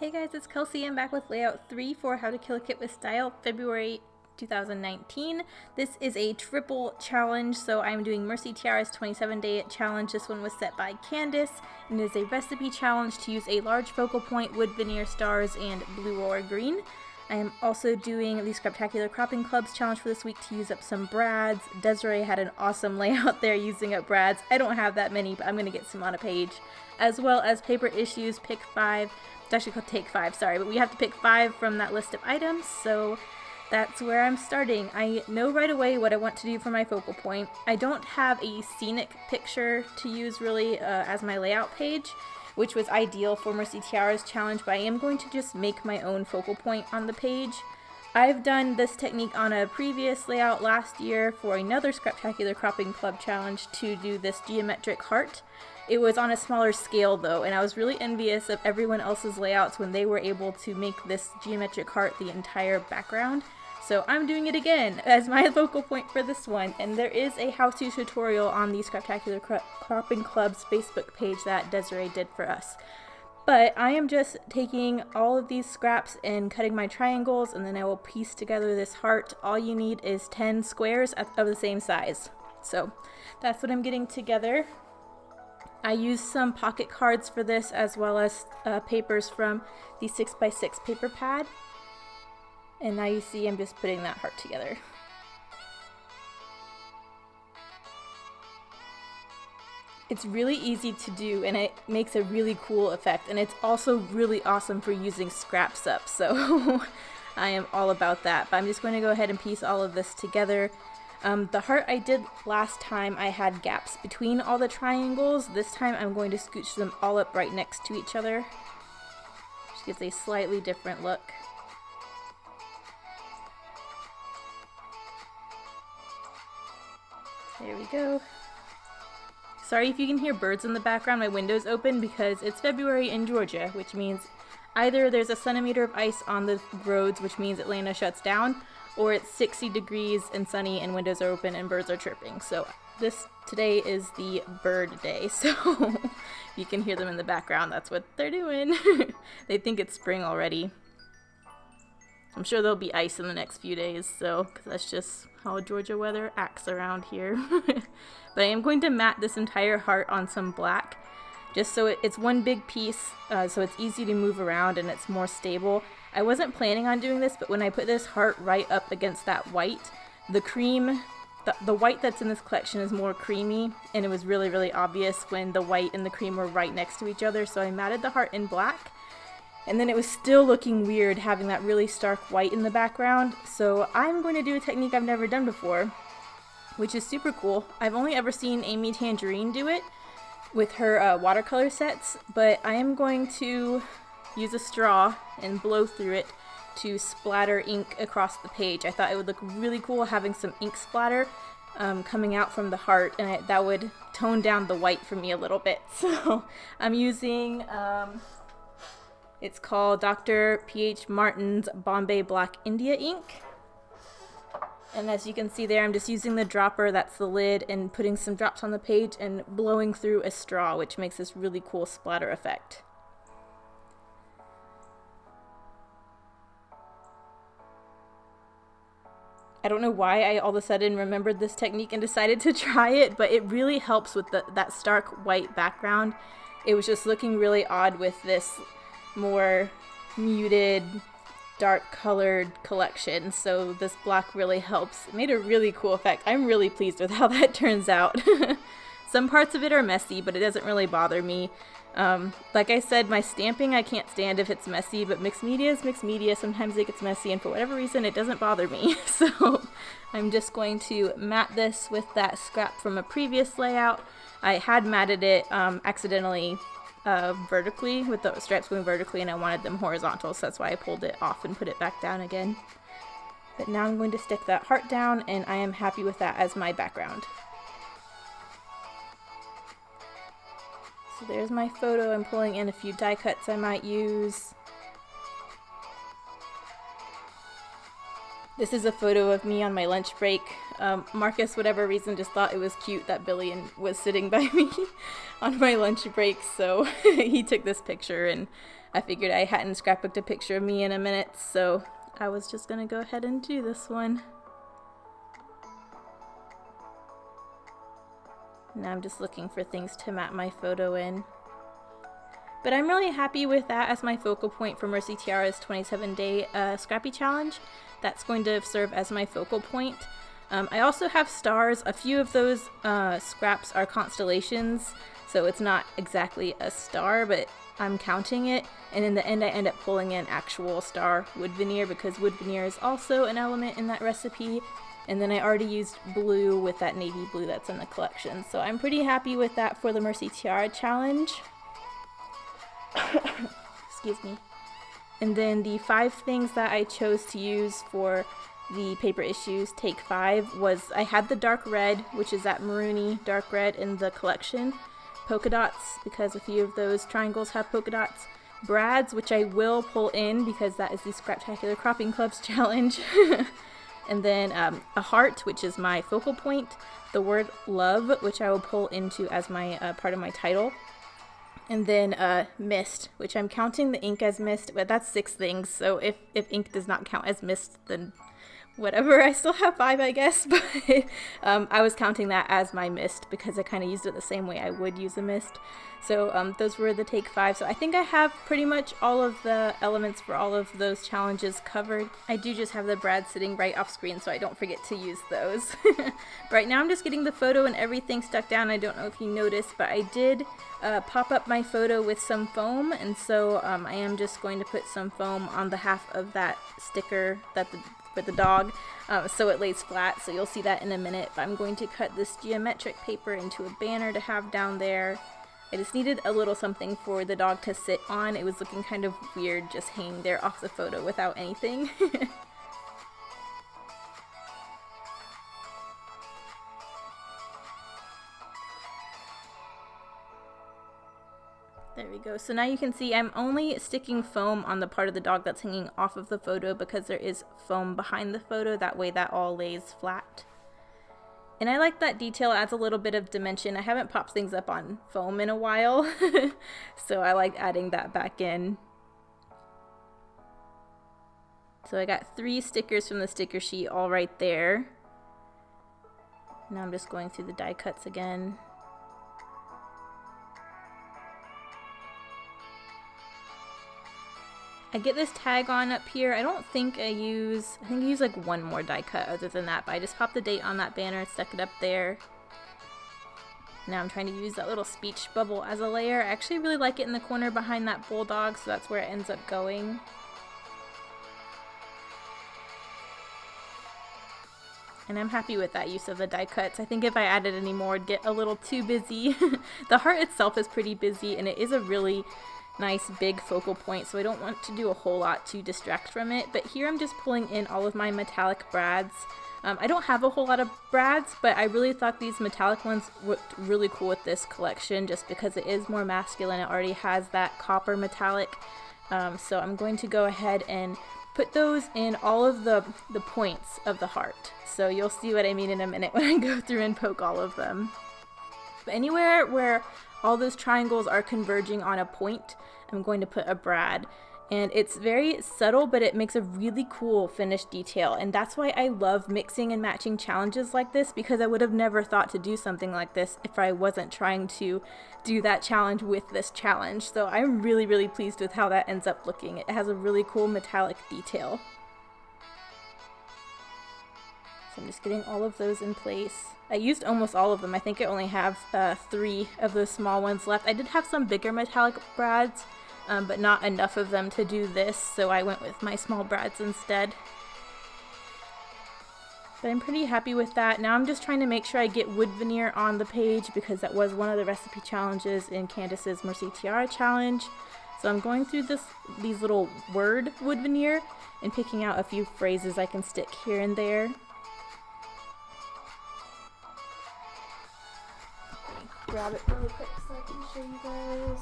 Hey guys, it's Kelsey. I'm back with layout 3 for How to Kill a Kit with Style, February 2019. This is a triple challenge, so I'm doing Mercy Tiara's 27-day challenge. This one was set by Candace, and it is a recipe challenge to use a large focal point, wood veneer stars, and blue or green. I am also doing the Scraptacular Cropping Clubs challenge for this week to use up some brads. Desiree had an awesome layout there using up brads. I don't have that many, but I'm going to get some on a page. As well as paper issues, pick 5. It's actually called Take 5, sorry, but we have to pick 5 from that list of items, so that's where I'm starting. I know right away what I want to do for my focal point. I don't have a scenic picture to use really as my layout page, which was ideal for Mercy Tiara's challenge, but I am going to just make my own focal point on the page. I've done this technique on a previous layout last year for another Scraptacular Cropping Club challenge to do this geometric heart. It was on a smaller scale though, and I was really envious of everyone else's layouts when they were able to make this geometric heart the entire background. So I'm doing it again as my focal point for this one, and there is a how-to tutorial on the Scraptacular Cropping Club's Facebook page that Desiree did for us. But I am just taking all of these scraps and cutting my triangles, and then I will piece together this heart. All you need is 10 squares of the same size. So that's what I'm getting together. I used some pocket cards for this, as well as papers from the 6x6 paper pad. And now you see I'm just putting that heart together. It's really easy to do, and it makes a really cool effect, and it's also really awesome for using scraps up, so I am all about that. But I'm just going to go ahead and piece all of this together. The heart I did last time, I had gaps between all the triangles. This time I'm going to scooch them all up right next to each other, which gives a slightly different look. There we go. Sorry if you can hear birds in the background, my window's open because it's February in Georgia, which means either there's a centimeter of ice on the roads, which means Atlanta shuts down, or it's 60 degrees and sunny and windows are open and birds are chirping. So today is the bird day, so you can hear them in the background. That's what they're doing. They think it's spring already. I'm sure there'll be ice in the next few days, so because that's just how Georgia weather acts around here. But I am going to mat this entire heart on some black, just so it's one big piece, so it's easy to move around and it's more stable. I wasn't planning on doing this, but when I put this heart right up against that white, the white that's in this collection is more creamy, and it was really, really obvious when the white and the cream were right next to each other, so I matted the heart in black. And then it was still looking weird having that really stark white in the background, so I'm going to do a technique I've never done before, which is super cool. I've only ever seen Amy Tangerine do it with her watercolor sets, but I am going to use a straw and blow through it to splatter ink across the page. I thought it would look really cool having some ink splatter coming out from the heart, and that would tone down the white for me a little bit. So I'm using, it's called Dr. P.H. Martin's Bombay Black India ink. And as you can see there, I'm just using the dropper, that's the lid, and putting some drops on the page and blowing through a straw, which makes this really cool splatter effect. I don't know why I all of a sudden remembered this technique and decided to try it, but it really helps with that stark white background. It was just looking really odd with this more muted, dark colored collection, so this black really helps. It made a really cool effect. I'm really pleased with how that turns out. Some parts of it are messy, but it doesn't really bother me. Like I said, my stamping I can't stand if it's messy, but mixed media is mixed media. Sometimes it gets messy, and for whatever reason it doesn't bother me. So I'm just going to mat this with that scrap from a previous layout. I had matted it accidentally vertically, with the stripes going vertically, and I wanted them horizontal, so that's why I pulled it off and put it back down again. But now I'm going to stick that heart down, and I am happy with that as my background. So there's my photo. I'm pulling in a few die cuts I might use. This is a photo of me on my lunch break. Marcus, whatever reason, just thought it was cute that Billy was sitting by me on my lunch break, so he took this picture, and I figured I hadn't scrapbooked a picture of me in a minute, so I was just gonna go ahead and do this one. Now I'm just looking for things to map my photo in. But I'm really happy with that as my focal point for Mercy Tiara's 27-day Scrappy Challenge. That's going to serve as my focal point. I also have stars. A few of those scraps are constellations, so it's not exactly a star, but I'm counting it. And in the end, I end up pulling in actual star wood veneer because wood veneer is also an element in that recipe. And then I already used blue with that navy blue that's in the collection. So I'm pretty happy with that for the Mercy Tiara Challenge. Excuse me. And then the 5 things that I chose to use for the paper issues take 5 was I had the dark red, which is that maroony dark red in the collection. Polka dots, because a few of those triangles have polka dots. Brads, which I will pull in because that is the Scraptacular Cropping Club's challenge. And then a heart, which is my focal point. The word love, which I will pull into as my part of my title. And then mist, which I'm counting the ink as mist, but that's 6 things. So if ink does not count as mist, then whatever, I still have 5, I guess. But I was counting that as my mist because I kind of used it the same way I would use a mist. So those were the take 5. So I think I have pretty much all of the elements for all of those challenges covered. I do just have the brad sitting right off screen so I don't forget to use those. Right now I'm just getting the photo and everything stuck down. I don't know if you noticed, but I did pop up my photo with some foam, and so I am just going to put some foam on the half of that sticker that for the dog so it lays flat, so you'll see that in a minute. But I'm going to cut this geometric paper into a banner to have down there. I just needed a little something for the dog to sit on. It was looking kind of weird just hanging there off the photo without anything. There we go. So now you can see I'm only sticking foam on the part of the dog that's hanging off of the photo because there is foam behind the photo. That way that all lays flat. And I like that detail. It adds a little bit of dimension. I haven't popped things up on foam in a while, so I like adding that back in. So I got 3 stickers from the sticker sheet all right there. Now I'm just going through the die cuts again. I get this tag on up here. I think I use like 1 more die cut other than that, but I just popped the date on that banner, stuck it up there. Now I'm trying to use that little speech bubble as a layer. I actually really like it in the corner behind that bulldog, so that's where it ends up going. And I'm happy with that use of the die cuts. I think if I added any more, it'd get a little too busy. The heart itself is pretty busy, and it is a really nice big focal point, so I don't want to do a whole lot to distract from it. But here I'm just pulling in all of my metallic brads. I don't have a whole lot of brads, but I really thought these metallic ones looked really cool with this collection just because it is more masculine. It already has that copper metallic. So I'm going to go ahead and put those in all of the points of the heart. So you'll see what I mean in a minute when I go through and poke all of them. But anywhere where all those triangles are converging on a point, I'm going to put a brad. And it's very subtle, but it makes a really cool finished detail. And that's why I love mixing and matching challenges like this, because I would have never thought to do something like this if I wasn't trying to do that challenge with this challenge. So I'm really, really pleased with how that ends up looking. It has a really cool metallic detail. So I'm just getting all of those in place. I used almost all of them. I think I only have 3 of those small ones left. I did have some bigger metallic brads, but not enough of them to do this, so I went with my small brads instead. But I'm pretty happy with that. Now I'm just trying to make sure I get wood veneer on the page because that was one of the recipe challenges in Candace's Mercy Tiara challenge. So I'm going through these little word wood veneer and picking out a few phrases I can stick here and there. Grab it really quick so I can show you guys.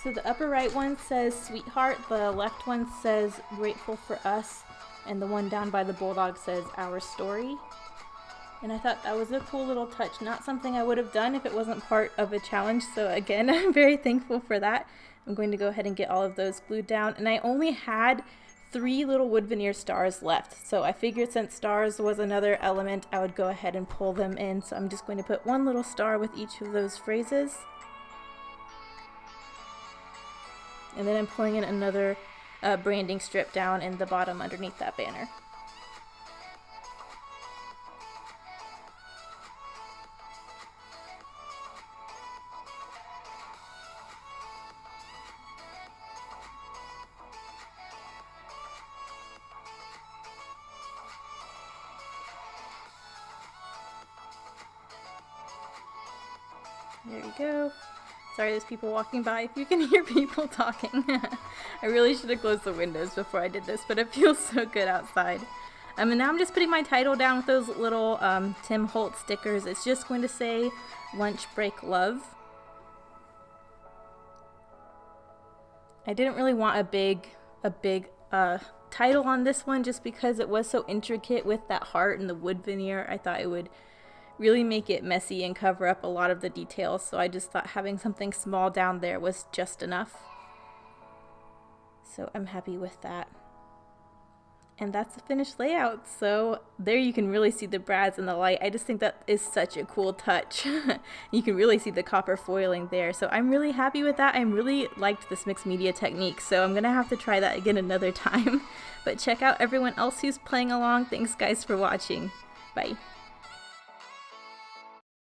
So the upper right one says sweetheart, the left one says grateful for us, and the one down by the bulldog says our story. And I thought that was a cool little touch, not something I would have done if it wasn't part of a challenge, so again, I'm very thankful for that. I'm going to go ahead and get all of those glued down, and I only had 3 little wood veneer stars left, so I figured since stars was another element, I would go ahead and pull them in. So I'm just going to put 1 little star with each of those phrases, and then I'm pulling in another branding strip down in the bottom underneath that banner. There you go. Sorry, there's people walking by if you can hear people talking. I really should have closed the windows before I did this, but it feels so good outside. And now I'm just putting my title down with those little Tim Holt stickers. It's just going to say Lunch Break Love. I didn't really want a big title on this one just because it was so intricate with that heart and the wood veneer. I thought it would really make it messy and cover up a lot of the details, so I just thought having something small down there was just enough. So I'm happy with that. And that's the finished layout. So there you can really see the brads in the light. I just think that is such a cool touch. You can really see the copper foiling there. So I'm really happy with that. I really liked this mixed media technique, so I'm gonna have to try that again another time. But check out everyone else who's playing along. Thanks guys for watching. Bye.